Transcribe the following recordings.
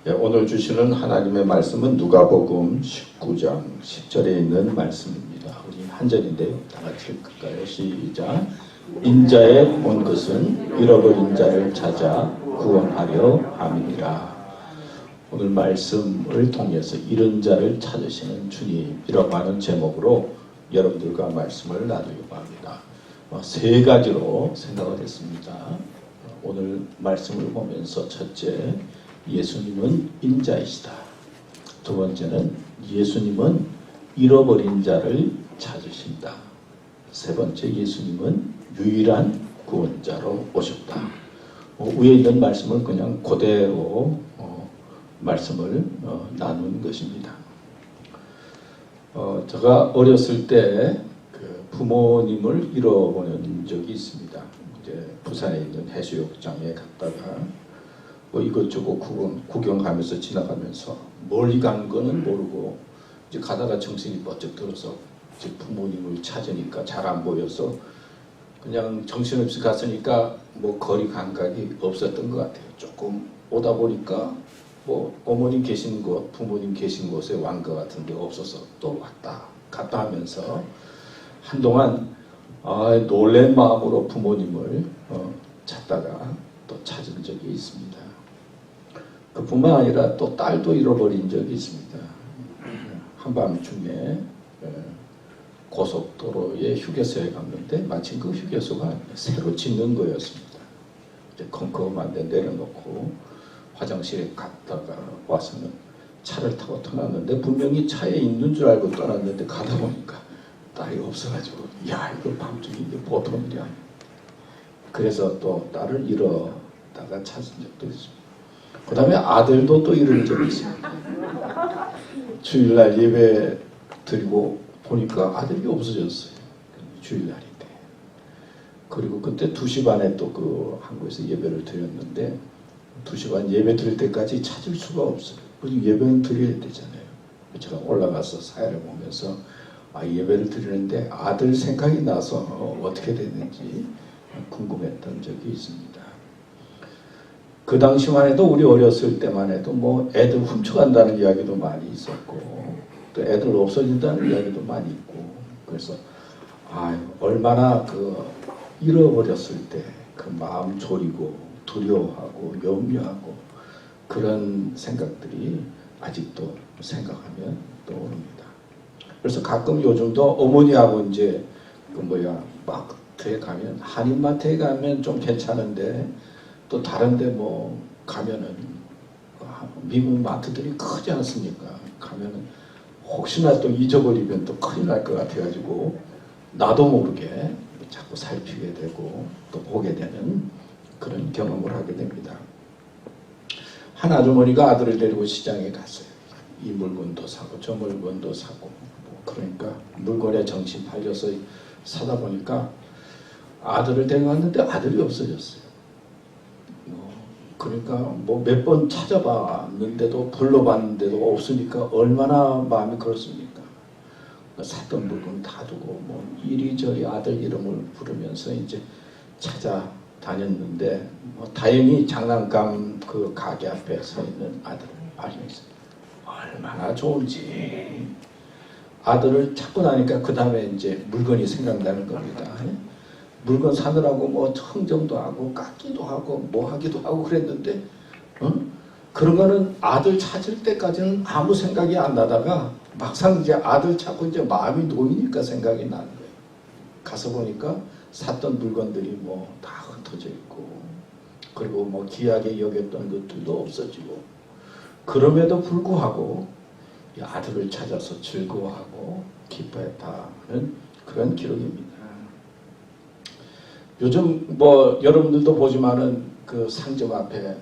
오늘 주시는 하나님의 말씀은 누가복음 19장 10절에 있는 말씀입니다. 우리 한 절인데요. 다 같이 읽을까요? 시작. 인자에 온 것은 잃어버린 자를 찾아 구원하려 함이니라. 오늘 말씀을 통해서 잃은 자를 찾으시는 주님이라고 하는 제목으로 여러분들과 말씀을 나누려고 합니다. 세 가지로 생각을 했습니다. 오늘 말씀을 보면서 첫째, 예수님은 인자이시다. 두 번째는 예수님은 잃어버린 자를 찾으신다. 세 번째, 예수님은 유일한 구원자로 오셨다. 위에 있는 말씀을 그냥 그대로 말씀을 나눈 것입니다. 제가 어렸을 때 그 부모님을 잃어버린 적이 있습니다. 이제 부산에 있는 해수욕장에 갔다가 이것저것 구경하면서 지나가면서 멀리 간 거는 모르고 이제 가다가 정신이 번쩍 들어서 이제 부모님을 찾으니까 잘 안 보여서 그냥 정신없이 갔으니까 뭐 거리 감각이 없었던 것 같아요. 조금 오다 보니까 뭐 어머님 계신 곳, 부모님 계신 곳에 왕 것 같은데 없어서 또 왔다 갔다 하면서 한동안 놀란 마음으로 부모님을 찾다가 또 찾은 적이 있습니다. 그뿐만 아니라 또 딸도 잃어버린 적이 있습니다. 한밤중에 고속도로에 휴게소에 갔는데 마침 그 휴게소가 새로 짓는 거였습니다. 이제 컴컴한 데 내려놓고 화장실에 갔다가 와서는 차를 타고 떠났는데 분명히 차에 있는 줄 알고 떠났는데 가다 보니까 딸이 없어가지고 야, 이거 밤중에 이게 보통 일이 아니야. 그래서 또 딸을 잃어다가 찾은 적도 있습니다. 그 다음에 아들도 또 잃은 적이 있습니다. 주일날 예배 드리고 보니까 아들이 없어졌어요. 주일날인데. 그리고 그때 2시 반에 또 그 한국에서 예배를 드렸는데 2시 반 예배 드릴 때까지 찾을 수가 없어요. 예배는 드려야 되잖아요. 제가 올라가서 사회를 보면서 예배를 드리는데 아들 생각이 나서 어떻게 됐는지 궁금했던 적이 있습니다. 그 당시만 해도 우리 어렸을 때만 해도 뭐 애들 훔쳐간다는 이야기도 많이 있었고 또 애들 없어진다는 이야기도 많이 있고 그래서 얼마나 그 잃어버렸을 때 그 마음 졸이고 두려워하고 염려하고 그런 생각들이 아직도 생각하면 떠오릅니다. 그래서 가끔 요즘도 어머니하고 이제 마트에 가면 한인마트에 가면 좀 괜찮은데 또 다른데 뭐 가면은 미국 마트들이 크지 않습니까? 가면은 혹시나 또 잊어버리면 또 큰일 날 것 같아가지고 나도 모르게 자꾸 살피게 되고 또 보게 되는 그런 경험을 하게 됩니다. 한 아주머니가 아들을 데리고 시장에 갔어요. 이 물건도 사고 저 물건도 사고 그러니까 물건에 정신 팔려서 사다 보니까 아들을 데려왔는데 아들이 없어졌어요. 그러니까 뭐 몇 번 찾아봤는데도 불러봤는데도 없으니까 얼마나 마음이 그렇습니까? 샀던 물건 다 두고 뭐 이리저리 아들 이름을 부르면서 이제 찾아다녔는데 다행히 장난감 그 가게 앞에 서 있는 아들을 발견했어요. 얼마나 좋은지. 아들을 찾고 나니까 그 다음에 이제 물건이 생각나는 겁니다. 물건 사느라고 뭐 흥정도 하고 깎기도 하고 뭐 하기도 하고 그랬는데 그런 거는 아들 찾을 때까지는 아무 생각이 안 나다가 막상 이제 아들 찾고 이제 마음이 놓이니까 생각이 나는 거예요. 가서 보니까 샀던 물건들이 뭐 다 흩어져 있고 그리고 뭐 귀하게 여겼던 것들도 없어지고 그럼에도 불구하고 이 아들을 찾아서 즐거워하고 기뻐했다는 그런 기록입니다. 요즘 뭐 여러분들도 보지만은 그 상점 앞에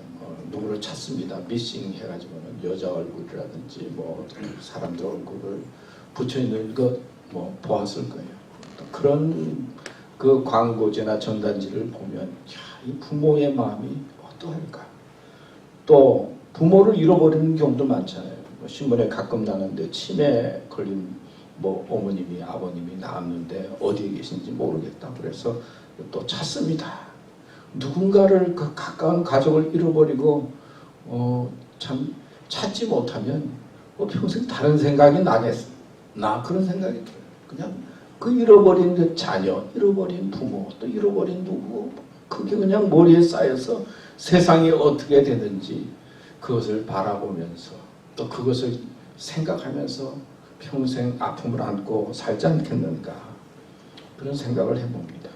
누구를 찾습니다. 미싱 해가지고는 여자 얼굴이라든지 뭐 사람들 얼굴을 붙여 있는 것 뭐 보았을 거예요. 그런 그 광고제나 전단지를 보면 이 부모의 마음이 어떠할까? 또 부모를 잃어버리는 경우도 많잖아요. 신문에 가끔 나는데 치매 걸린 뭐 어머님이 아버님이 나왔는데 어디에 계신지 모르겠다. 그래서 또 찾습니다. 누군가를 그 가까운 가족을 잃어버리고 참 찾지 못하면 평생 다른 생각이 나겠어. 나 그런 생각이 들어요. 그냥 그 잃어버린 그 자녀, 잃어버린 부모, 또 잃어버린 누구, 그게 그냥 머리에 쌓여서 세상이 어떻게 되든지 그것을 바라보면서 또 그것을 생각하면서 평생 아픔을 안고 살지 않겠는가, 그런 생각을 해봅니다.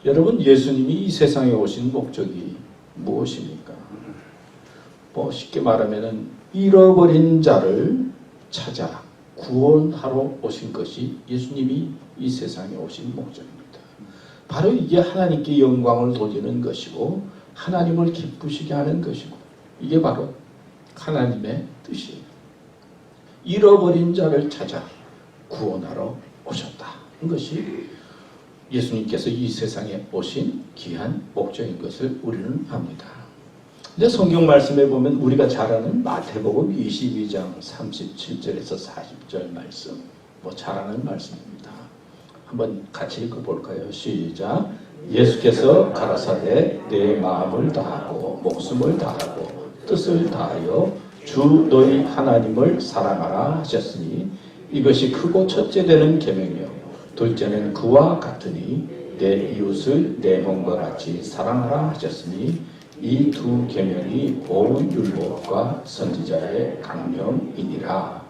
여러분, 예수님이 이 세상에 오신 목적이 무엇입니까? 쉽게 말하면 잃어버린 자를 찾아 구원하러 오신 것이 예수님이 이 세상에 오신 목적입니다. 바로 이게 하나님께 영광을 돌리는 것이고 하나님을 기쁘시게 하는 것이고, 이게 바로 하나님의 뜻이에요. 잃어버린 자를 찾아 구원하러 오셨다. 이것이 예수님께서 이 세상에 오신 귀한 목적인 것을 우리는 압니다. 근데 성경 말씀에 보면 우리가 잘 아는 마태복음 22장 37절에서 40절 말씀, 잘 아는 말씀입니다. 한번 같이 읽어볼까요? 시작. 예수께서 가라사대 내 마음을 다하고 목숨을 다하고 뜻을 다하여 주 너희 하나님을 사랑하라 하셨으니 이것이 크고 첫째 되는 계명이요 둘째는 그와 같으니 내 이웃을 내 몸과 같이 사랑하라 하셨으니 이 두 계명이 온 율법과 선지자의 강령이니라.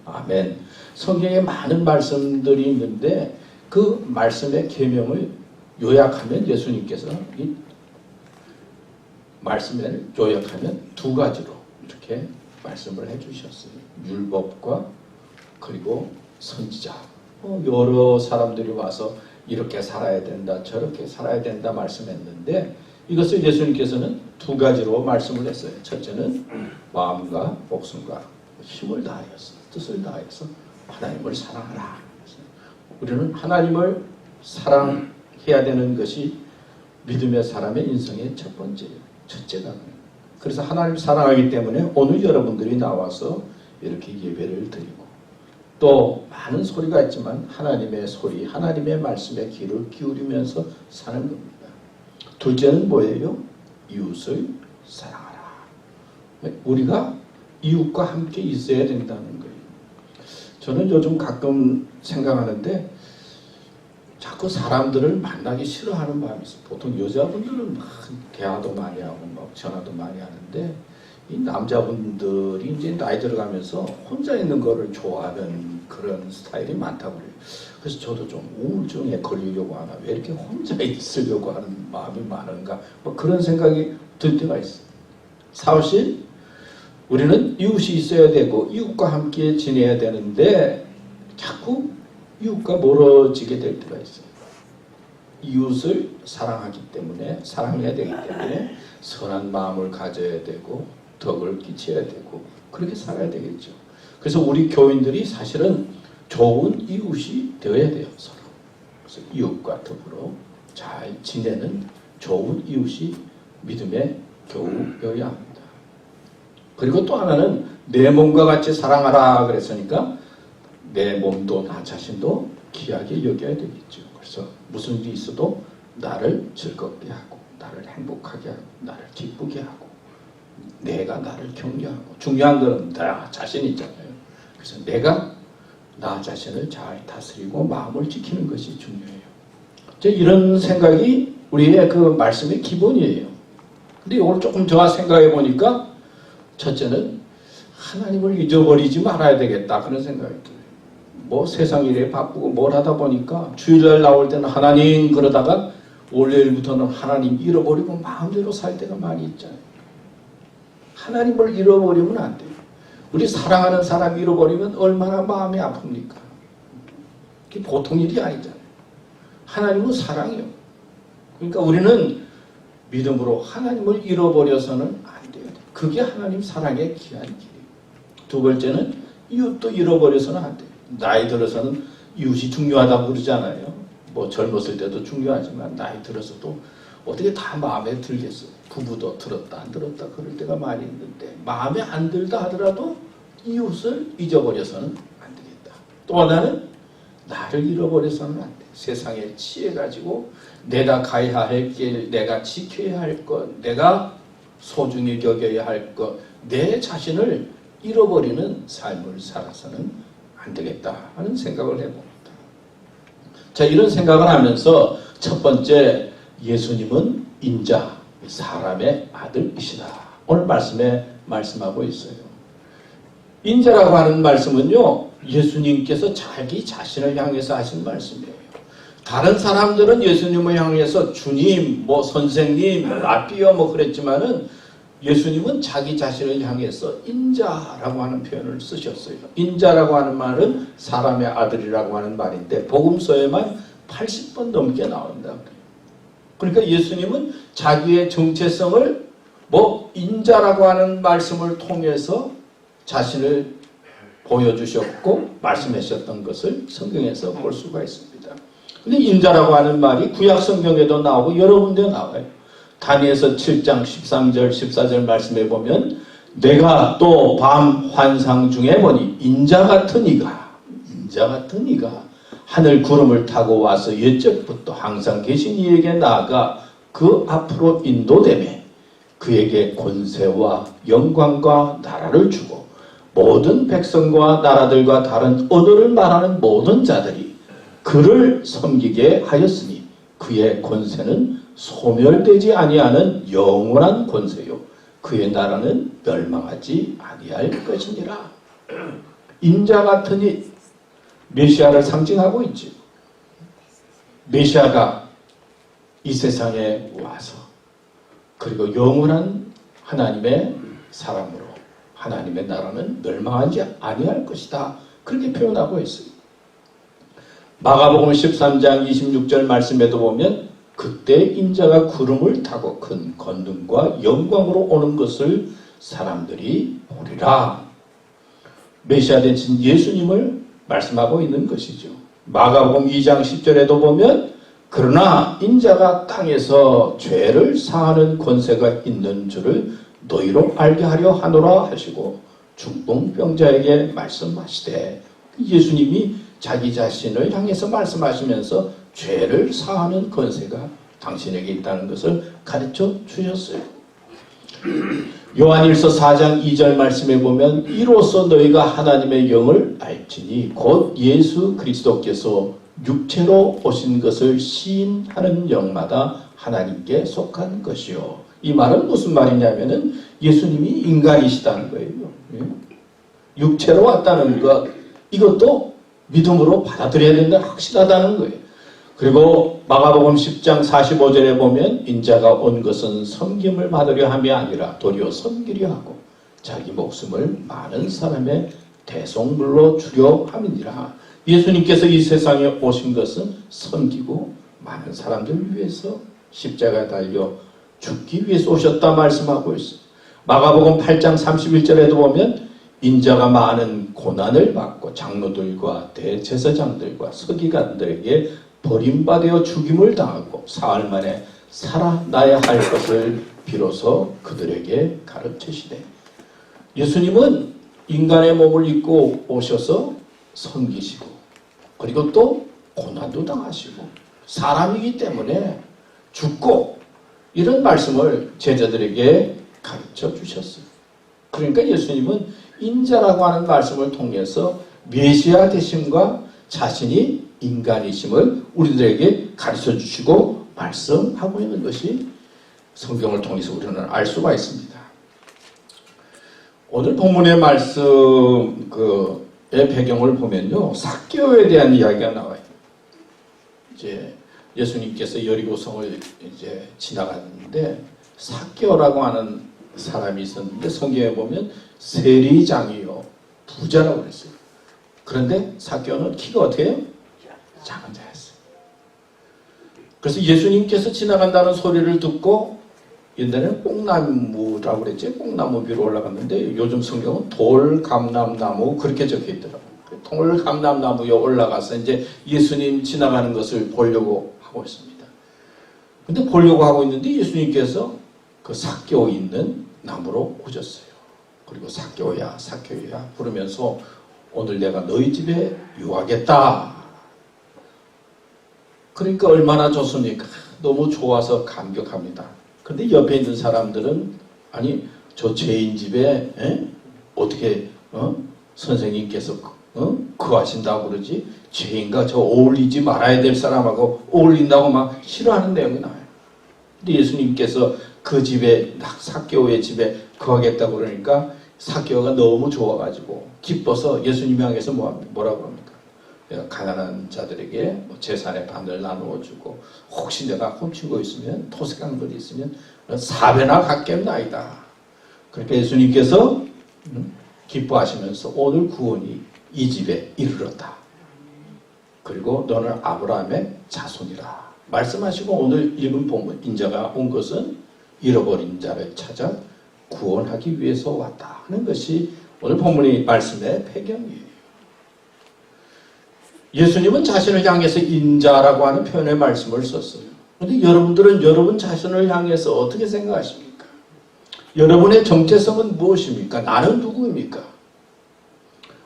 아멘. 성경에 많은 말씀들이 있는데 그 말씀의 계명을 요약하면 예수님께서 이 말씀을 요약하면 두 가지로 이렇게 말씀을 해주셨어요. 율법과 그리고 선지자. 여러 사람들이 와서 이렇게 살아야 된다, 저렇게 살아야 된다 말씀했는데 이것을 예수님께서는 두 가지로 말씀을 했어요. 첫째는 마음과 목숨과 힘을 다하여서, 뜻을 다해서 하나님을 사랑하라. 우리는 하나님을 사랑해야 되는 것이 믿음의 사람의 인생의 첫 번째예요. 첫째가. 그래서 하나님 사랑하기 때문에 오늘 여러분들이 나와서 이렇게 예배를 드리고 또 많은 소리가 있지만 하나님의 소리, 하나님의 말씀에 귀를 기울이면서 사는 겁니다. 둘째는 뭐예요? 이웃을 사랑하라. 우리가 이웃과 함께 있어야 된다는 거예요. 저는 요즘 가끔 생각하는데 자꾸 사람들을 만나기 싫어하는 마음이 있어요. 보통 여자분들은 막 대화도 많이 하고 막 전화도 많이 하는데 이 남자분들이 이제 나이 들어가면서 혼자 있는 거를 좋아하는 그런 스타일이 많다고 그래요. 그래서 저도 좀 우울증에 걸리려고 하나, 왜 이렇게 혼자 있으려고 하는 마음이 많은가, 그런 생각이 들 때가 있어요. 사실 우리는 이웃이 있어야 되고 이웃과 함께 지내야 되는데 자꾸 이웃과 멀어지게 될 때가 있어요. 이웃을 사랑하기 때문에, 사랑해야 되기 때문에 선한 마음을 가져야 되고 덕을 끼쳐야 되고 그렇게 살아야 되겠죠. 그래서 우리 교인들이 사실은 좋은 이웃이 되어야 돼요. 서로. 그래서 이웃과 더불어 잘 지내는 좋은 이웃이 믿음의 교우여야 합니다. 그리고 또 하나는 내 몸과 같이 사랑하라 그랬으니까 내 몸도 나 자신도 귀하게 여겨야 되겠죠. 그래서 무슨 일이 있어도 나를 즐겁게 하고 나를 행복하게 하고 나를 기쁘게 하고 내가 나를 격려하고, 중요한 것은 나 자신 있잖아요. 그래서 내가 나 자신을 잘 다스리고 마음을 지키는 것이 중요해요. 이런 생각이 우리의 그 말씀의 기본이에요. 근데 이걸 조금 더 생각해 보니까 첫째는 하나님을 잊어버리지 말아야 되겠다, 그런 생각이 들어요. 세상 일에 바쁘고 뭘 하다 보니까 주일날 나올 때는 하나님 그러다가 월요일부터는 하나님 잃어버리고 마음대로 살 때가 많이 있잖아요. 하나님을 잃어버리면 안 돼요. 우리 사랑하는 사람 잃어버리면 얼마나 마음이 아픕니까? 그게 보통 일이 아니잖아요. 하나님은 사랑이요. 그러니까 우리는 믿음으로 하나님을 잃어버려서는 안 돼요. 그게 하나님 사랑의 귀한 길이에요. 두 번째는 이웃도 잃어버려서는 안 돼요. 나이 들어서는 이웃이 중요하다고 그러잖아요. 젊었을 때도 중요하지만 나이 들어서도 어떻게 다 마음에 들겠어요. 부부도 들었다 안 들었다 그럴 때가 많이 있는데 마음에 안 들다 하더라도 이웃을 잊어버려서는 안 되겠다. 또 하나는 나를 잃어버려서는 안 돼. 세상에 취해가지고 내가 가야 할 길, 내가 지켜야 할 것, 내가 소중히 여겨야 할 것, 내 자신을 잃어버리는 삶을 살아서는 안 되겠다 하는 생각을 해봅니다. 자, 이런 생각을 하면서 첫 번째, 예수님은 인자, 사람의 아들이시다. 오늘 말씀에 말씀하고 있어요. 인자라고 하는 말씀은요, 예수님께서 자기 자신을 향해서 하신 말씀이에요. 다른 사람들은 예수님을 향해서 주님, 뭐 선생님, 라비어 뭐 그랬지만은 예수님은 자기 자신을 향해서 인자라고 하는 표현을 쓰셨어요. 인자라고 하는 말은 사람의 아들이라고 하는 말인데 복음서에만 80번 넘게 나온다. 그러니까 예수님은 자기의 정체성을 뭐 인자라고 하는 말씀을 통해서 자신을 보여주셨고 말씀하셨던 것을 성경에서 볼 수가 있습니다. 근데 인자라고 하는 말이 구약 성경에도 나오고 여러 군데 나와요. 다니엘서 7장 13절 14절 말씀해 보면 내가 또 밤 환상 중에 보니 인자 같은 이가 하늘 구름을 타고 와서 옛적부터 항상 계신 이에게 나아가 그 앞으로 인도되매 그에게 권세와 영광과 나라를 주고 모든 백성과 나라들과 다른 언어를 말하는 모든 자들이 그를 섬기게 하였으니 그의 권세는 소멸되지 아니하는 영원한 권세요 그의 나라는 멸망하지 아니할 것이니라. 인자 같은 이 메시아를 상징하고 있지. 메시아가 이 세상에 와서 그리고 영원한 하나님의 사람으로 하나님의 나라는 멸망하지 아니할 것이다. 그렇게 표현하고 있어요. 마가복음 13장 26절 말씀에도 보면 그때 인자가 구름을 타고 큰 권능과 영광으로 오는 것을 사람들이 보리라. 메시아 되신 예수님을 말씀하고 있는 것이죠. 마가복음 2장 10절에도 보면 그러나 인자가 땅에서 죄를 사하는 권세가 있는 줄을 너희로 알게 하려 하노라 하시고 중풍병자에게 말씀하시되 예수님이 자기 자신을 향해서 말씀하시면서 죄를 사하는 권세가 당신에게 있다는 것을 가르쳐 주셨어요. 요한일서 4장 2절 말씀에 보면 이로써 너희가 하나님의 영을 알지니 곧 예수 그리스도께서 육체로 오신 것을 시인하는 영마다 하나님께 속한 것이요. 이 말은 무슨 말이냐면은 예수님이 인간이시다는 거예요. 육체로 왔다는 것, 이것도 믿음으로 받아들여야 된다, 확실하다는 거예요. 그리고 마가복음 10장 45절에 보면 인자가 온 것은 섬김을 받으려 함이 아니라 도리어 섬기려 하고 자기 목숨을 많은 사람의 대속물로 주려 함이니라. 예수님께서 이 세상에 오신 것은 섬기고 많은 사람들을 위해서 십자가에 달려 죽기 위해서 오셨다 말씀하고 있어요. 마가복음 8장 31절에도 보면 인자가 많은 고난을 받고 장로들과 대제사장들과 서기관들에게 버림받아 죽임을 당하고 사흘 만에 살아나야 할 것을 비로소 그들에게 가르치시되 예수님은 인간의 몸을 입고 오셔서 섬기시고 그리고 또 고난도 당하시고 사람이기 때문에 죽고 이런 말씀을 제자들에게 가르쳐 주셨어요. 그러니까 예수님은 인자라고 하는 말씀을 통해서 메시아 되심과 자신이 인간이심을 우리들에게 가르쳐 주시고 말씀하고 있는 것이 성경을 통해서 우리는 알 수가 있습니다. 오늘 본문의 말씀의 배경을 보면요, 삭개오에 대한 이야기가 나와요. 이제 예수님께서 여리고성을 이제 지나갔는데 삭개오라고 하는 사람이 있었는데 성경에 보면 세리장이요 부자라고 그랬어요. 그런데 삭개오는 키가 어떻게 해요? 작은 자였어요. 그래서 예수님께서 지나간다는 소리를 듣고 옛날에는 뽕나무라고 그랬죠. 뽕나무 위로 올라갔는데 요즘 성경은 돌감람나무 그렇게 적혀 있더라고요. 돌감람나무 위에 올라가서 이제 예수님 지나가는 것을 보려고 하고 있습니다. 근데 보려고 하고 있는데 예수님께서 그 삭개오 있는 나무로 오셨어요. 그리고 삭개오야 삭개오야 부르면서 오늘 내가 너희 집에 유하겠다. 그러니까 얼마나 좋습니까? 너무 좋아서 감격합니다. 근데 옆에 있는 사람들은 아니 저 죄인 집에 어떻게 선생님께서 거하신다고 그러지? 죄인과 저 어울리지 말아야 될 사람하고 어울린다고 막 싫어하는 내용이 나와요. 근데 예수님께서 그 집에 삭개오의 집에 거하겠다고 그러니까 삭개오가 너무 좋아가지고 기뻐서 예수님 향해서 뭐라고 합니까? 내가 가난한 자들에게 재산의 반을 나누어 주고 혹시 내가 훔친 거 있으면 토색한 것 있으면 4배나 갚겠나이다. 그러니까 예수님께서 기뻐하시면서 오늘 구원이 이 집에 이르렀다. 그리고 너는 아브라함의 자손이라 말씀하시고 오늘 읽은 본문 인자가 온 것은 잃어버린 자를 찾아 구원하기 위해서 왔다 하는 것이 오늘 본문의 말씀의 배경이에요. 예수님은 자신을 향해서 인자라고 하는 표현의 말씀을 썼어요. 그런데 여러분들은 여러분 자신을 향해서 어떻게 생각하십니까? 여러분의 정체성은 무엇입니까? 나는 누구입니까?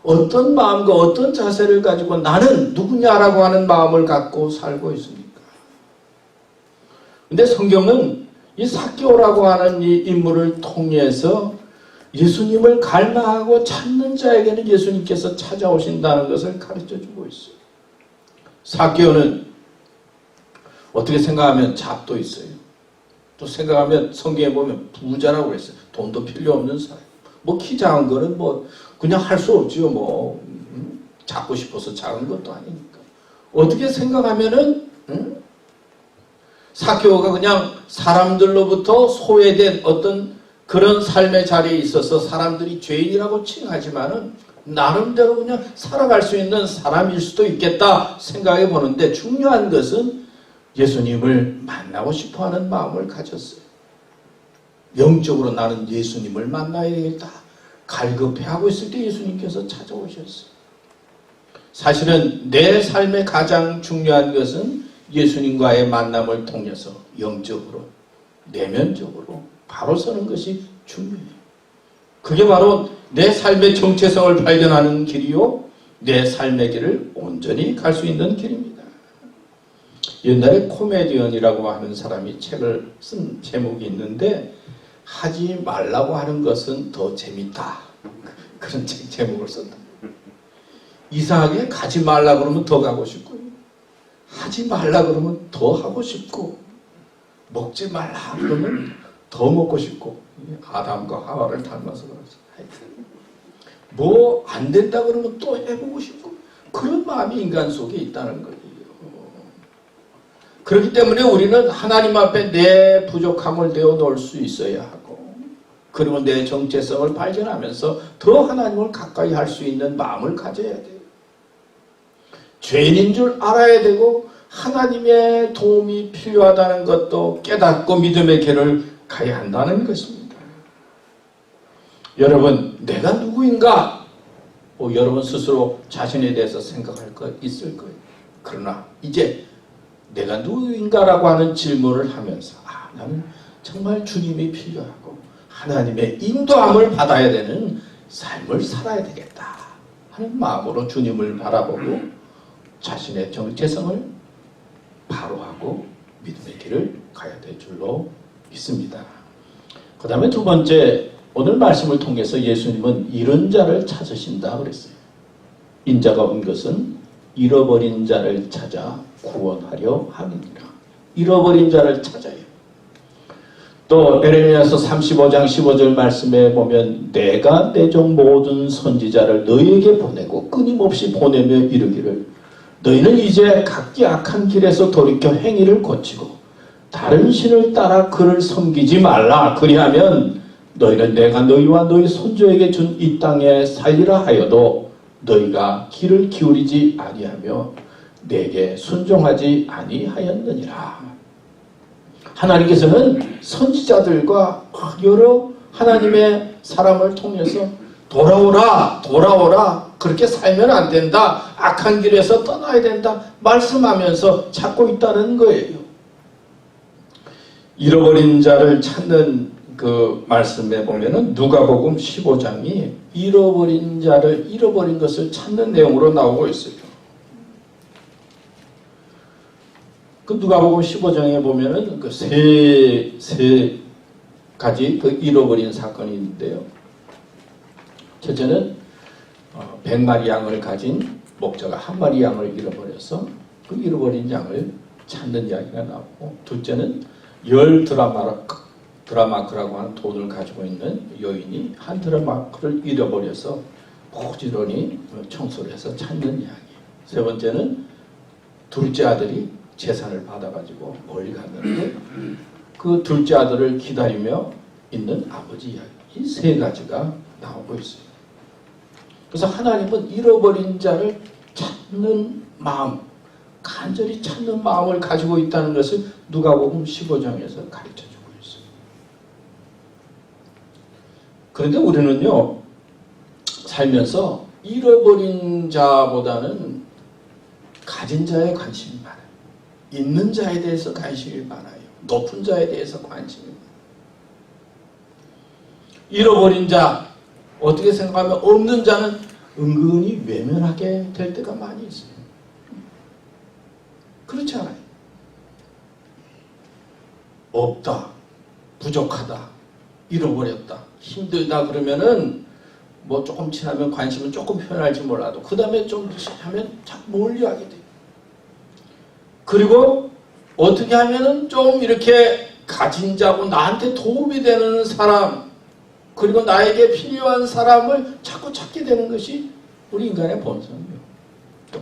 어떤 마음과 어떤 자세를 가지고 나는 누구냐라고 하는 마음을 갖고 살고 있습니까? 근데 성경은 이 삭개오라고 하는 이 인물을 통해서 예수님을 갈망하고 찾는 자에게는 예수님께서 찾아오신다는 것을 가르쳐주고 있어요. 삭개오는 어떻게 생각하면 잡도 있어요. 또 생각하면 성경에 보면 부자라고 그랬어요. 돈도 필요 없는 사람. 뭐 키 작은 거는 뭐 그냥 할 수 없지요. 뭐 작고 싶어서 작은 것도 아니니까. 어떻게 생각하면은 삭개오가 그냥 사람들로부터 소외된 어떤 그런 삶의 자리에 있어서 사람들이 죄인이라고 칭하지만은 나름대로 그냥 살아갈 수 있는 사람일 수도 있겠다 생각해 보는데 중요한 것은 예수님을 만나고 싶어하는 마음을 가졌어요. 영적으로 나는 예수님을 만나야 되겠다. 갈급해하고 있을 때 예수님께서 찾아오셨어요. 사실은 내 삶의 가장 중요한 것은 예수님과의 만남을 통해서 영적으로, 내면적으로 바로 서는 것이 중요해요. 그게 바로 내 삶의 정체성을 발견하는 길이요, 내 삶의 길을 온전히 갈 수 있는 길입니다. 옛날에 코미디언이라고 하는 사람이 책을 쓴 제목이 있는데 하지 말라고 하는 것은 더 재밌다. 그런 제목을 썼다. 이상하게 가지 말라 그러면 더 가고 싶고 하지 말라 그러면 더 하고 싶고 먹지 말라 그러면 더 먹고 싶고 아담과 하와를 닮아서 그러지. 뭐 안 된다 그러면 또 해보고 싶고 그런 마음이 인간 속에 있다는 거예요. 그렇기 때문에 우리는 하나님 앞에 내 부족함을 내어놓을 수 있어야 하고 그리고 내 정체성을 발견하면서 더 하나님을 가까이 할 수 있는 마음을 가져야 돼요. 죄인인 줄 알아야 되고 하나님의 도움이 필요하다는 것도 깨닫고 믿음의 길을 가야 한다는 것입니다. 여러분, 내가 누구인가? 여러분 스스로 자신에 대해서 생각할 것 있을 거예요. 그러나 이제 내가 누구인가라고 하는 질문을 하면서 나는 정말 주님이 필요하고 하나님의 인도함을 받아야 되는 삶을 살아야 되겠다 하는 마음으로 주님을 바라보고 자신의 정체성을 바로하고 믿음의 길을 가야 될 줄로 믿습니다. 그 다음에 두 번째, 오늘 말씀을 통해서 예수님은 잃은 자를 찾으신다 그랬어요. 인자가 온 것은 잃어버린 자를 찾아 구원하려 함이니라. 잃어버린 자를 찾아요. 또 에레미야서 35장 15절 말씀에 보면 내가 내 종 모든 선지자를 너희에게 보내고 끊임없이 보내며 이르기를 너희는 이제 각기 악한 길에서 돌이켜 행위를 고치고 다른 신을 따라 그를 섬기지 말라. 그리하면 너희는 내가 너희와 너희 손조에게 준 이 땅에 살리라 하여도 너희가 귀를 기울이지 아니하며 내게 순종하지 아니하였느니라. 하나님께서는 선지자들과 여러 하나님의 사람을 통해서 돌아오라 그렇게 살면 안 된다, 악한 길에서 떠나야 된다 말씀하면서 찾고 있다는 거예요. 잃어버린 자를 찾는 그 말씀에 보면은 누가복음 15장이 잃어버린 것을 찾는 내용으로 나오고 있어요. 그 누가복음 15장에 보면은 그 세 가지 그 잃어버린 사건이 있는데요. 첫째는 100마리 양을 가진 목자가 한 마리 양을 잃어버려서 그 잃어버린 양을 찾는 이야기가 나오고, 둘째는 10드라마크라고 하는 돈을 가지고 있는 여인이 한 드라마크를 잃어버려서 부지런히 청소를 해서 찾는 이야기. 세 번째는 둘째 아들이 재산을 받아가지고 멀리 갔는데 그 둘째 아들을 기다리며 있는 아버지 이야기. 이 세 가지가 나오고 있어요. 그래서 하나님은 잃어버린 자를 찾는 마음, 간절히 찾는 마음을 가지고 있다는 것을 누가복음 15장에서 가르쳐주고 있어요. 그런데 우리는요, 살면서 잃어버린 자보다는 가진 자에 관심이 많아요. 있는 자에 대해서 관심이 많아요. 높은 자에 대해서 관심이 많아요. 잃어버린 자, 어떻게 생각하면 없는 자는 은근히 외면하게 될 때가 많이 있어요. 그렇지 않아요. 없다, 부족하다, 잃어버렸다, 힘들다 그러면은 뭐 조금 지나면 관심은 조금 표현할지 몰라도 그 다음에 좀 하면 자꾸 멀리하게 돼요. 그리고 어떻게 하면은 좀 이렇게 가진 자고 나한테 도움이 되는 사람, 그리고 나에게 필요한 사람을 자꾸 찾게 되는 것이 우리 인간의 본성이에요.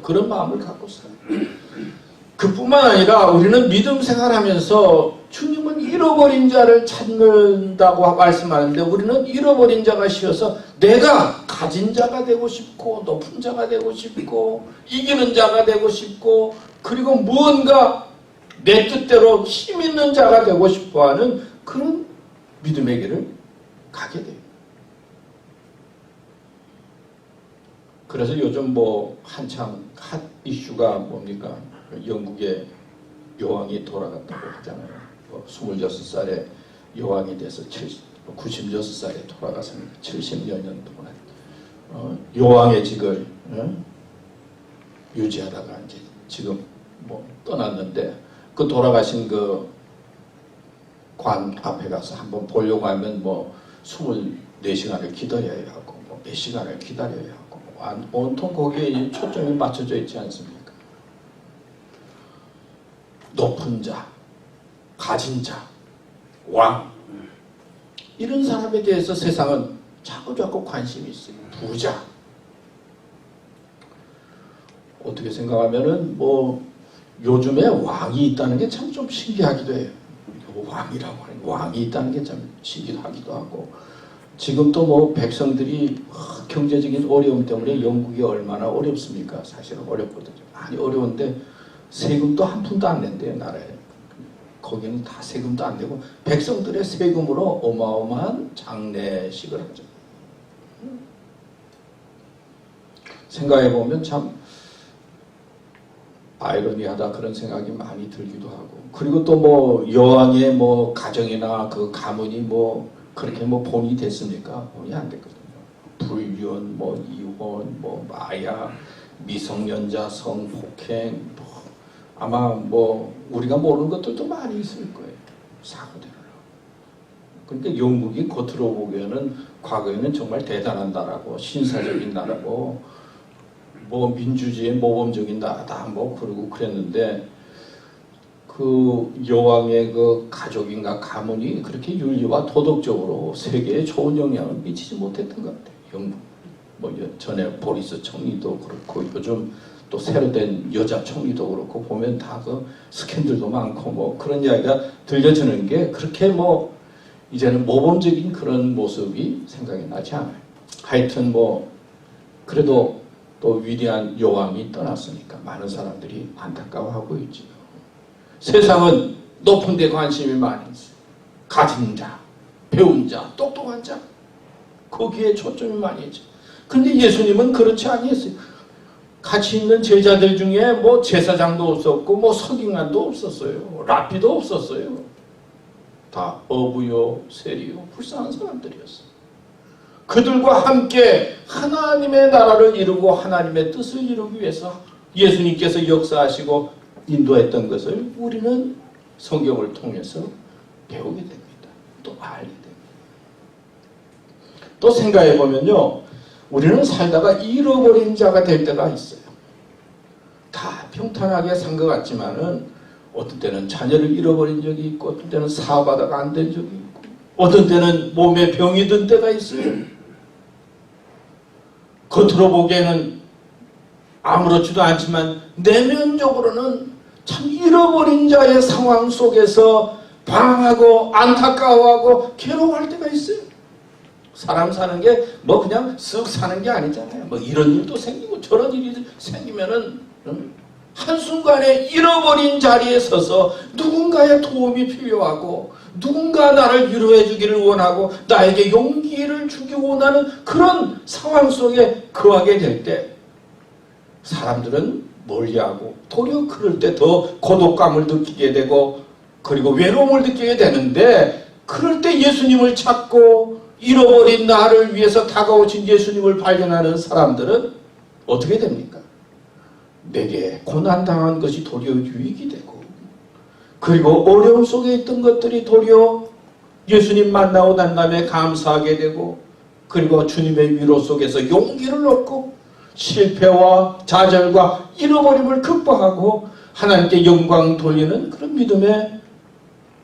그런 마음을 갖고 살아요. 그뿐만 아니라 우리는 믿음 생활하면서 주님은 잃어버린 자를 찾는다고 말씀하는데, 우리는 잃어버린 자가 쉬어서 내가 가진 자가 되고 싶고 높은 자가 되고 싶고 이기는 자가 되고 싶고 그리고 무언가 내 뜻대로 힘 있는 자가 되고 싶어하는 그런 믿음의 길을 가게 돼요. 그래서 요즘 뭐 한참 핫 이슈가 뭡니까? 영국의 여왕이 돌아갔다고 하잖아요. 26살에 여왕이 돼서 96살에 돌아가서니까 70여 년 동안 여왕의 직을 유지하다가 이제 지금 뭐 떠났는데, 그 돌아가신 그 관 앞에 가서 한번 보려고 하면 뭐 24시간을 기다려야 하고 뭐 몇 시간을 기다려야 하고 온통 거기에 초점이 맞춰져 있지 않습니까? 높은 자, 가진 자, 왕, 이런 사람에 대해서 세상은 자꾸 관심이 있어요. 부자. 어떻게 생각하면은 뭐 요즘에 왕이 있다는 게 참 좀 신기하기도 해요. 왕이라고 하는 왕이 있다는 게 참 신기하기도 하고, 지금 또 뭐 백성들이 경제적인 어려움 때문에 영국이 얼마나 어렵습니까? 사실은 어렵거든요. 많이 어려운데 세금도 한 푼도 안 낸대요, 나라에. 거기는 다 세금도 안 내고 백성들의 세금으로 어마어마한 장례식을 하죠. 생각해보면 참 아이러니하다 그런 생각이 많이 들기도 하고, 그리고 또 뭐 여왕의 뭐 가정이나 그 가문이 뭐 그렇게 뭐 본이 됐습니까? 본이 안 됐거든요. 불륜, 뭐 이혼, 뭐 마약, 미성년자 성폭행, 뭐 아마 뭐 우리가 모르는 것들도 많이 있을 거예요. 사고들을. 그러니까 영국이 겉으로 보기에는 과거에는 정말 대단한 나라고 신사적인 나라고 뭐 민주주의의 모범적인 나라다 뭐 그러고 그랬는데, 그 여왕의 그 가족인가 가문이 그렇게 윤리와 도덕적으로 세계에 좋은 영향을 미치지 못했던 것 같아요. 영국 뭐 전에 보리스 총리도 그렇고 요즘 또 새로 된 여자 총리도 그렇고 보면 다 그 스캔들도 많고 뭐 그런 이야기가 들려주는 게 그렇게 뭐 이제는 모범적인 그런 모습이 생각이 나지 않아요. 하여튼 뭐 그래도 또 위대한 여왕이 떠났으니까 많은 사람들이 안타까워하고 있지요. 세상은 높은 데 관심이 많이 있어요. 가진 자, 배운 자, 똑똑한 자, 거기에 초점이 많이 있죠. 그런데 예수님은 그렇지 아니했어요. 같이 있는 제자들 중에 뭐 제사장도 없었고 뭐 서기관도 없었어요. 랍비도 없었어요. 다 어부요, 세리요, 불쌍한 사람들이었어요. 그들과 함께 하나님의 나라를 이루고 하나님의 뜻을 이루기 위해서 예수님께서 역사하시고 인도했던 것을 우리는 성경을 통해서 배우게 됩니다. 또 알게 됩니다. 또 생각해 보면요, 우리는 살다가 잃어버린 자가 될 때가 있어요. 다 평탄하게 산 것 같지만은 어떤 때는 자녀를 잃어버린 적이 있고, 어떤 때는 사업하다가 안 된 적이 있고, 어떤 때는 몸에 병이 든 때가 있어요. 겉으로 보기에는 아무렇지도 않지만 내면적으로는 참 잃어버린 자의 상황 속에서 방황하고 안타까워하고 괴로워할 때가 있어요. 사람 사는 게 뭐 그냥 쓱 사는 게 아니잖아요. 뭐 이런 일도 생기고 저런 일이 생기면은 한순간에 잃어버린 자리에 서서 누군가의 도움이 필요하고, 누군가 나를 위로해 주기를 원하고 나에게 용기를 주기 원하는 그런 상황 속에 거하게 될 때 사람들은 멀리하고 도리어 그럴 때 더 고독감을 느끼게 되고, 그리고 외로움을 느끼게 되는데, 그럴 때 예수님을 찾고 잃어버린 나를 위해서 다가오신 예수님을 발견하는 사람들은 어떻게 됩니까? 내게 고난당한 것이 도리어 유익이 되고, 그리고 어려움 속에 있던 것들이 도리어 예수님 만나고 난 다음에 감사하게 되고, 그리고 주님의 위로 속에서 용기를 얻고 실패와 좌절과 잃어버림을 극복하고 하나님께 영광 돌리는 그런 믿음의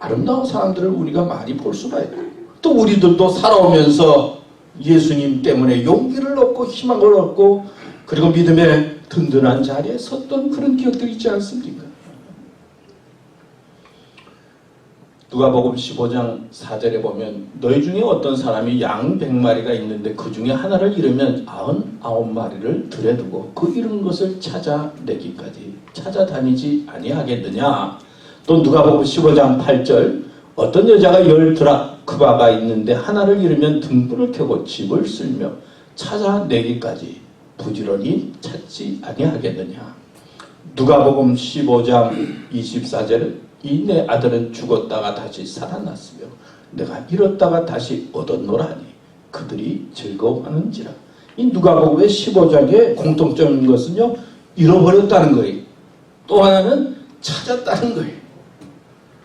아름다운 사람들을 우리가 많이 볼 수가 있고, 또 우리들도 살아오면서 예수님 때문에 용기를 얻고 희망을 얻고, 그리고 믿음의 든든한 자리에 섰던 그런 기억들이 있지 않습니까? 누가복음 15장 4절에 보면 너희 중에 어떤 사람이 양 100마리가 있는데 그 중에 하나를 잃으면 99마리를 들여 두고 그 잃은 것을 찾아내기까지 찾아다니지 아니하겠느냐. 또 누가복음 15장 8절 어떤 여자가 10드라크마가 있는데 하나를 잃으면 등불을 켜고 집을 쓸며 찾아내기까지 부지런히 찾지 아니하겠느냐. 누가복음 15장 24절 이 내 아들은 죽었다가 다시 살아났으며 내가 잃었다가 다시 얻었노라니 그들이 즐거워하는지라. 이 누가복음의 15장의 공통점인 것은요, 잃어버렸다는 거예요. 또 하나는 찾았다는 거예요.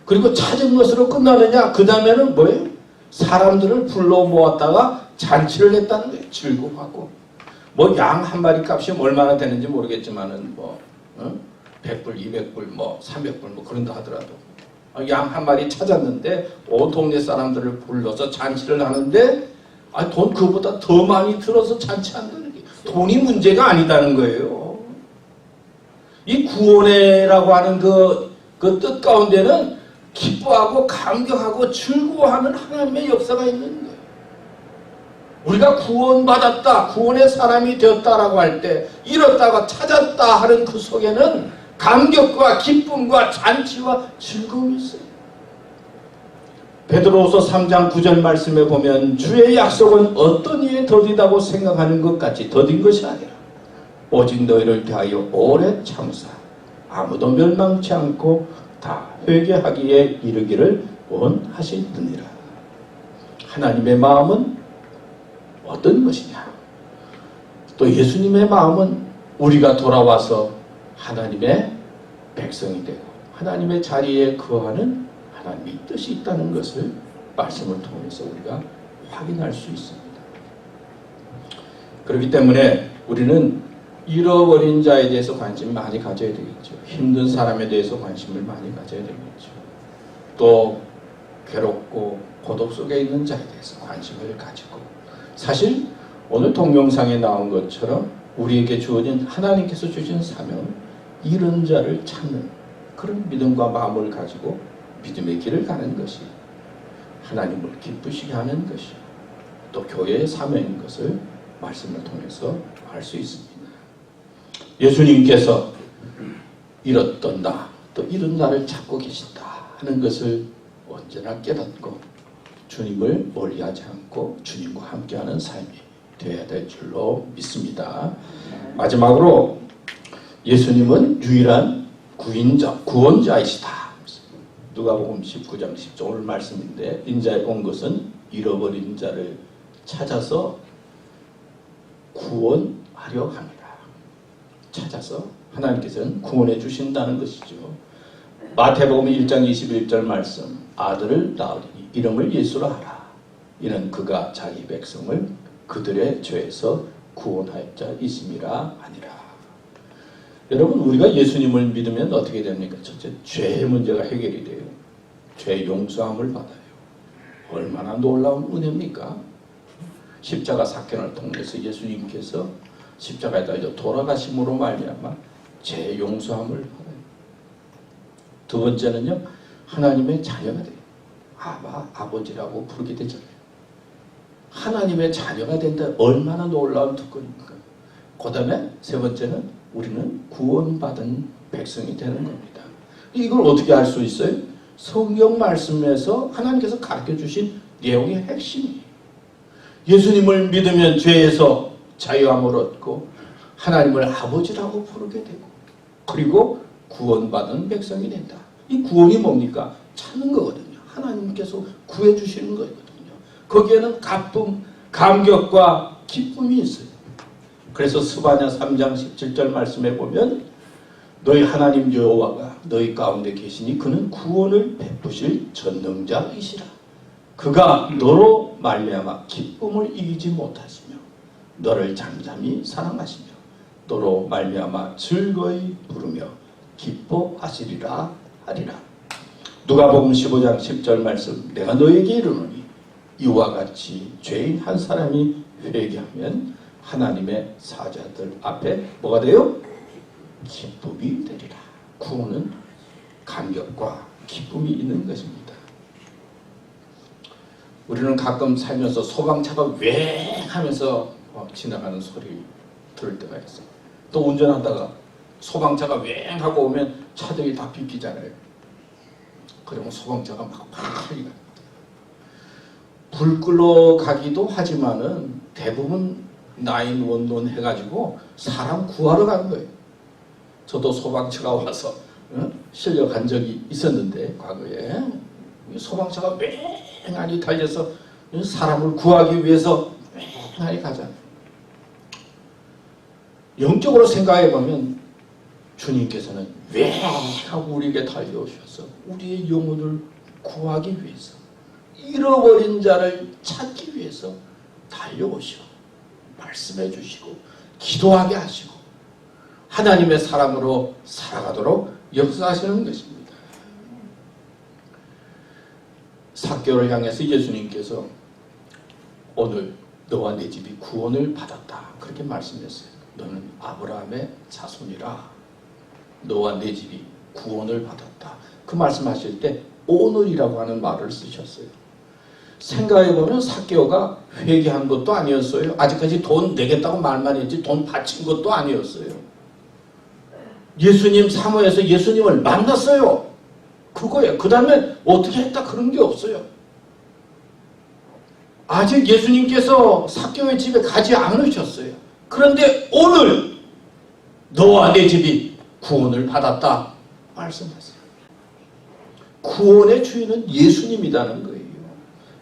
그리고 찾은 것으로 끝나느냐? 그 다음에는 뭐예요? 사람들을 불러 모았다가 잔치를 했다는 거예요. 즐거워하고. 뭐 양 한 마리 값이 얼마나 되는지 모르겠지만은 뭐 100불, 200불, 뭐 300불 뭐 그런다 하더라도 양 한 마리 찾았는데 온 동네 사람들을 불러서 잔치를 하는데 돈 그거보다 더 많이 들어서 잔치한다는 게 돈이 문제가 아니다는 거예요. 이 구원회라고 하는 그 뜻 가운데는 기뻐하고 감격하고 즐거워하는 하나님의 역사가 있는 거예요. 우리가 구원받았다, 구원의 사람이 되었다라고 할 때 잃었다가 찾았다 하는 그 속에는 감격과 기쁨과 잔치와 즐거움이 있어요. 베드로후서 3장 9절 말씀에 보면 주의 약속은 어떤 이에 더디다고 생각하는 것 같이 더딘 것이 아니라 오직 너희를 대하여 오래 참으사 아무도 멸망치 않고 다 회개하기에 이르기를 원하시느니라. 하나님의 마음은 어떤 것이냐? 또 예수님의 마음은 우리가 돌아와서 하나님의 백성이 되고 하나님의 자리에 거하는 하나님의 뜻이 있다는 것을 말씀을 통해서 우리가 확인할 수 있습니다. 그렇기 때문에 우리는 잃어버린 자에 대해서 관심을 많이 가져야 되겠죠. 힘든 사람에 대해서 관심을 많이 가져야 되겠죠. 또 괴롭고 고독 속에 있는 자에 대해서 관심을 가지고, 사실 오늘 동영상에 나온 것처럼 우리에게 주어진 하나님께서 주신 사명은 잃은 자를 찾는 그런 믿음과 마음을 가지고 믿음의 길을 가는 것이 하나님을 기쁘시게 하는 것이 또 교회의 사명인 것을 말씀을 통해서 알 수 있습니다. 예수님께서 잃었던 나, 또 잃은 나를 찾고 계신다 하는 것을 언제나 깨닫고 주님을 멀리하지 않고 주님과 함께하는 삶이 되어야 될 줄로 믿습니다. 마지막으로 예수님은 유일한 구원자이시다. 누가복음 19장 10절 오늘 말씀인데 인자에 온 것은 잃어버린 자를 찾아서 구원하려 합니다. 찾아서 하나님께서는 구원해 주신다는 것이죠. 마태복음 1장 21절 말씀 아들을 낳으리니 이름을 예수라 하라. 이는 그가 자기 백성을 그들의 죄에서 구원할 자 있음이라 아니라. 여러분, 우리가 예수님을 믿으면 어떻게 됩니까? 첫째, 죄의 문제가 해결이 돼요. 죄 용서함을 받아요. 얼마나 놀라운 은혜입니까? 십자가 사건을 통해서 예수님께서 십자가에다 돌아가심으로 말미암아 죄 용서함을 받아요. 두 번째는요, 하나님의 자녀가 돼요. 아바, 아버지라고 부르게 되잖아요. 하나님의 자녀가 된다. 얼마나 놀라운 특권입니까? 그 다음에 세 번째는 우리는 구원받은 백성이 되는 겁니다. 이걸 어떻게 알 수 있어요? 성경 말씀에서 하나님께서 가르쳐 주신 내용의 핵심이에요. 예수님을 믿으면 죄에서 자유함을 얻고 하나님을 아버지라고 부르게 되고 그리고 구원받은 백성이 된다. 이 구원이 뭡니까? 찾는 거거든요. 하나님께서 구해주시는 거거든요. 거기에는 가쁨, 감격과 기쁨이 있어요. 그래서 스바냐 3장 17절 말씀에 보면 너희 하나님 여호와가 너희 가운데 계시니 그는 구원을 베푸실 전능자이시라. 그가 너로 말미암아 기쁨을 이기지 못하시며 너를 잠잠히 사랑하시며 너로 말미암아 즐거이 부르며 기뻐하시리라 하리라. 누가복음 15장 10절 말씀 내가 너에게 이르노니 이와 같이 죄인 한 사람이 회개하면 하나님의 사자들 앞에 뭐가 돼요? 기쁨이 되리라. 구원은 감격과 기쁨이 있는 것입니다. 우리는 가끔 살면서 소방차가 웽 하면서 지나가는 소리 들을 때가 있어요. 또 운전하다가 소방차가 웽 하고 오면 차들이 다 비키잖아요. 그러면 소방차가 막 빨리 가요. 불 끌러 가기도 하지만은 대부분 911 해가지고 사람 구하러 가는 거예요. 저도 소방차가 와서 실려 간 적이 있었는데 과거에 소방차가 맹하니 달려서 사람을 구하기 위해서 맹하니 가잖아요. 영적으로 생각해 보면 주님께서는 맹하고 우리에게 달려오셔서 우리의 영혼을 구하기 위해서 잃어버린 자를 찾기 위해서 달려오시고 말씀해 주시고 기도하게 하시고 하나님의 사람으로 살아가도록 역사하시는 것입니다. 삭개오를 향해서 예수님께서 오늘 너와 내 집이 구원을 받았다 그렇게 말씀했어요. 너는 아브라함의 자손이라 너와 내 집이 구원을 받았다. 그 말씀하실 때 오늘이라고 하는 말을 쓰셨어요. 생각해보면 삭개오가 회개한 것도 아니었어요. 아직까지 돈 내겠다고 말만 했지 돈 바친 것도 아니었어요. 예수님 사모해서 예수님을 만났어요. 그거예요. 그 다음에 어떻게 했다 그런 게 없어요. 아직 예수님께서 삭개오의 집에 가지 않으셨어요. 그런데 오늘 너와 내 집이 구원을 받았다 말씀하세요. 구원의 주인은 예수님이라는 거예요.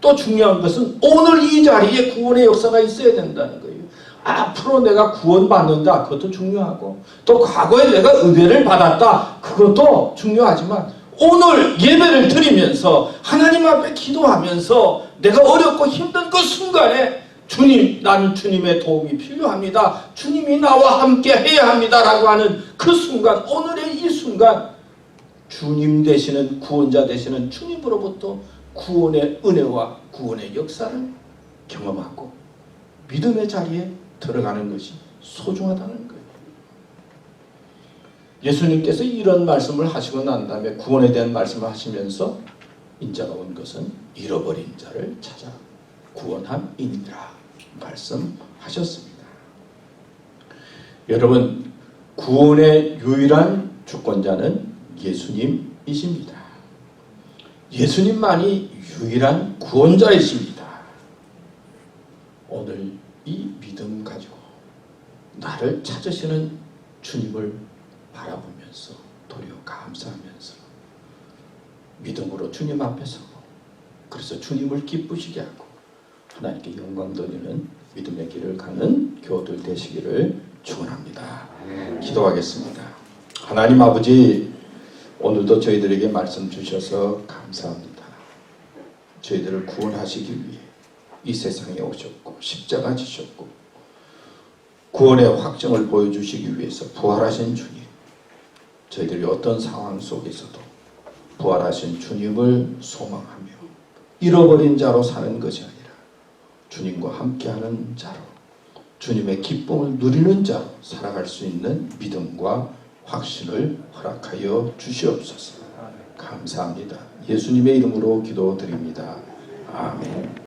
또 중요한 것은 오늘 이 자리에 구원의 역사가 있어야 된다는 거예요. 앞으로 내가 구원받는다 그것도 중요하고 또 과거에 내가 은혜를 받았다 그것도 중요하지만 오늘 예배를 드리면서 하나님 앞에 기도하면서 내가 어렵고 힘든 그 순간에 주님, 난 주님의 도움이 필요합니다. 주님이 나와 함께 해야 합니다. 라고 하는 그 순간, 오늘의 이 순간 주님 되시는 구원자 되시는 주님으로부터 구원의 은혜와 구원의 역사를 경험하고 믿음의 자리에 들어가는 것이 소중하다는 거예요. 예수님께서 이런 말씀을 하시고 난 다음에 구원에 대한 말씀을 하시면서 인자가 온 것은 잃어버린 자를 찾아 구원함이니라 말씀하셨습니다. 여러분, 구원의 유일한 주권자는 예수님이십니다. 예수님만이 유일한 구원자이십니다. 오늘 이 믿음 가지고 나를 찾으시는 주님을 바라보면서 도리어 감사하면서 믿음으로 주님 앞에 서고 그래서 주님을 기쁘시게 하고 하나님께 영광 돌리는 믿음의 길을 가는 교우들 되시기를 축원합니다. 기도하겠습니다. 하나님 아버지, 오늘도 저희들에게 말씀 주셔서 감사합니다. 저희들을 구원하시기 위해 이 세상에 오셨고 십자가 지셨고 구원의 확정을 보여주시기 위해서 부활하신 주님, 저희들이 어떤 상황 속에서도 부활하신 주님을 소망하며 잃어버린 자로 사는 것이 아니라 주님과 함께하는 자로 주님의 기쁨을 누리는 자로 살아갈 수 있는 믿음과 확신을 허락하여 주시옵소서. 감사합니다. 예수님의 이름으로 기도드립니다. 아멘.